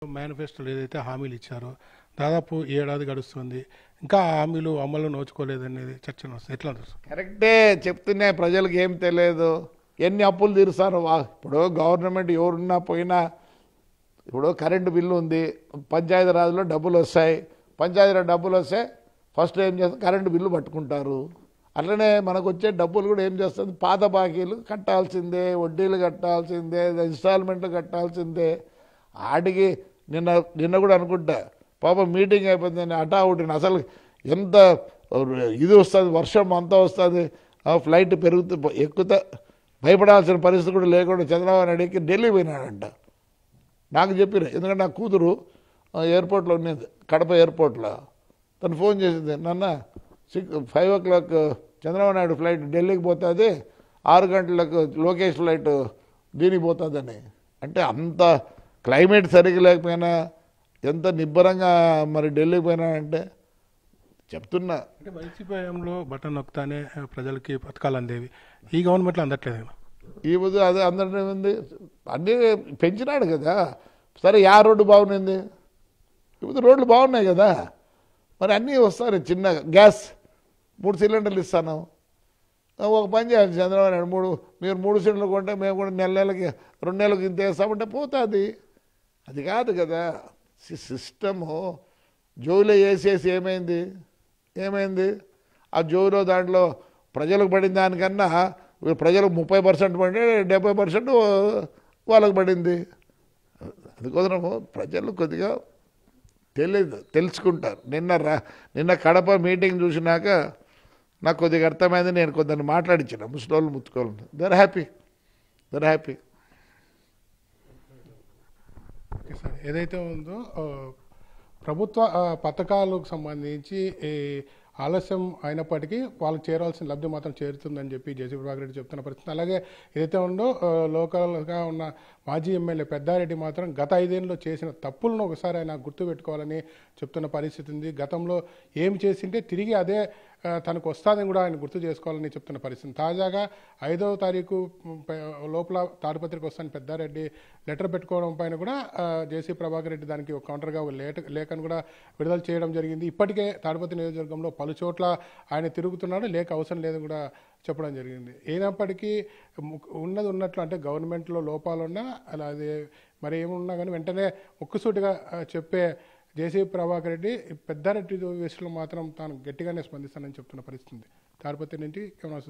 మేనిఫెస్టోలో ఏదైతే హామీలు ఇచ్చారో దాదాపు ఏడాది గడుస్తుంది, ఇంకా ఆ హామీలు అమలు నోచుకోలేదనేది చర్చ వస్తుంది. ఎట్లా చూస్తారు? కరెక్టే చెప్తున్నా, ప్రజలకు ఏం తెలియదు. ఎన్ని అప్పులు తీరుస్తారు ఇప్పుడు గవర్నమెంట్ ఎవరున్నా పోయినా. ఇప్పుడు కరెంటు బిల్లు ఉంది, పంచాయతీరాజ్లో డబ్బులు వస్తాయి. పంచాయతీరాజ్ డబ్బులు వస్తే ఫస్ట్ ఏం చేస్తారు, కరెంటు బిల్లు పట్టుకుంటారు. అట్లనే మనకు వచ్చే డబ్బులు కూడా ఏం చేస్తుంది, పాత బాకీలు కట్టాల్సిందే, వడ్డీలు కట్టాల్సిందే, ఇన్స్టాల్మెంట్లు కట్టాల్సిందే. ఆడికి నిన్న కూడా అనుకుంటా, పాపం మీటింగ్ అయిపోయిందని హఠావుటిని అసలు ఎంత ఇది వస్తుంది, వర్షం అంతా వస్తుంది, ఫ్లైట్ ఎక్కుతా భయపడాల్సిన పరిస్థితి కూడా లేకుండా చంద్రబాబు నాయుడుకి ఢిల్లీ పోయినాడంట. నాకు చెప్పారు, ఎందుకంటే నా కూతురు ఎయిర్పోర్ట్లో ఉన్నది, కడప ఎయిర్పోర్ట్లో. తను ఫోన్ చేసింది, నాన్న 5 o'clock చంద్రబాబు నాయుడు ఫ్లైట్ ఢిల్లీకి పోతుంది, 6 గంటలకు లోకేష్ ఫ్లైట్ దీనికి పోతుందని. అంటే అంత క్లైమేట్ సరిగ్గా లేకపోయినా ఎంత నిబ్బరంగా మరి ఢిల్లీకి పోయినాడంటే చెప్తున్నా. అంటే వైసీపీ హయాంలో బటన్ నొక్కుతానే ప్రజలకి పథకాలు అందేవి, ఈ గవర్నమెంట్లో అందట్లేదు కదా. ఈ ముందు అదే అందరినీ ఉంది, అన్నీ పెంచినాడు కదా. సరే రోడ్డు బాగుంది, ఇప్పుడు రోడ్లు బాగున్నాయి కదా, మరి అన్నీ వస్తారు. చిన్న గ్యాస్ 3 సిలిండర్లు ఇస్తాను. ఒక పని చేయాలి చంద్రబాబు నాయుడు, మీరు 3 సిలిండర్లు కొంటే మేము కూడా నెలకి 2 నెలలకు ఇంత వేస్తామంటే పోతుంది. అది కాదు కదా సిస్టము. జోలో వేసేసి ఏమైంది ఆ జోలో దాంట్లో ప్రజలకు పడిన దానికన్నా ప్రజలకు 30% పడి 70% వాళ్ళకు పడింది. అందుకోసము ప్రజలు కొద్దిగా తెలుసుకుంటారు. నిన్న కడప మీటింగ్ చూసినాక నాకు కొద్దిగా అర్థమైంది. నేను కొందరిని మాట్లాడించిన ముసలోళ్ళు ముత్తుకోవాలి, దర్ హ్యాపీ. ఓకే సార్, ఏదైతే ఉందో ప్రభుత్వ పథకాలకు సంబంధించి ఆలస్యం అయినప్పటికీ వాళ్ళకి చేరాల్సిన లబ్ధి మాత్రం చేరుతుందని చెప్పి జేసీ ప్రభాకర్ రెడ్డి చెప్తున్న పరిస్థితి. అలాగే ఏదైతే ఉందో లోకల్గా ఉన్న మాజీ ఎమ్మెల్యే పెద్దారెడ్డి మాత్రం గత 5 ఏళ్ళలో చేసిన తప్పులను ఒకసారి ఆయన గుర్తుపెట్టుకోవాలని చెప్తున్న పరిస్థితి ఉంది. గతంలో ఏం చేసింటే తిరిగి అదే తనకు వస్తుందని కూడా ఆయన గుర్తు చేసుకోవాలని చెప్తున్న పరిస్థితి. తాజాగా 5వ తారీఖు లోపల తాడిపత్రికి వస్తాను పెద్దారెడ్డి లెటర్ పెట్టుకోవడం పైన కూడా జేసీ ప్రభాకర్ రెడ్డి దానికి ఒక కౌంటర్గా లేఖను కూడా విడుదల చేయడం జరిగింది. ఇప్పటికే తాడిపత్రి నియోజకవర్గంలో పలు చోట్ల ఆయన తిరుగుతున్నాడు, లేఖ అవసరం లేదని కూడా చెప్పడం జరిగింది. అయినప్పటికీ ఉన్నది ఉన్నట్లు, అంటే గవర్నమెంట్లో లోపాలున్నా అలా అది మరి ఏమున్నా కానీ వెంటనే ఒక్కసూటిగా చెప్పే జేసీ ప్రభాకర్ రెడ్డి పెద్దారెడ్డి విషయంలో మాత్రం తాను గట్టిగానే స్పందిస్తానని చెప్తున్న పరిస్థితి. తాడిపత్రి నుంచి శ్రీనివాస్.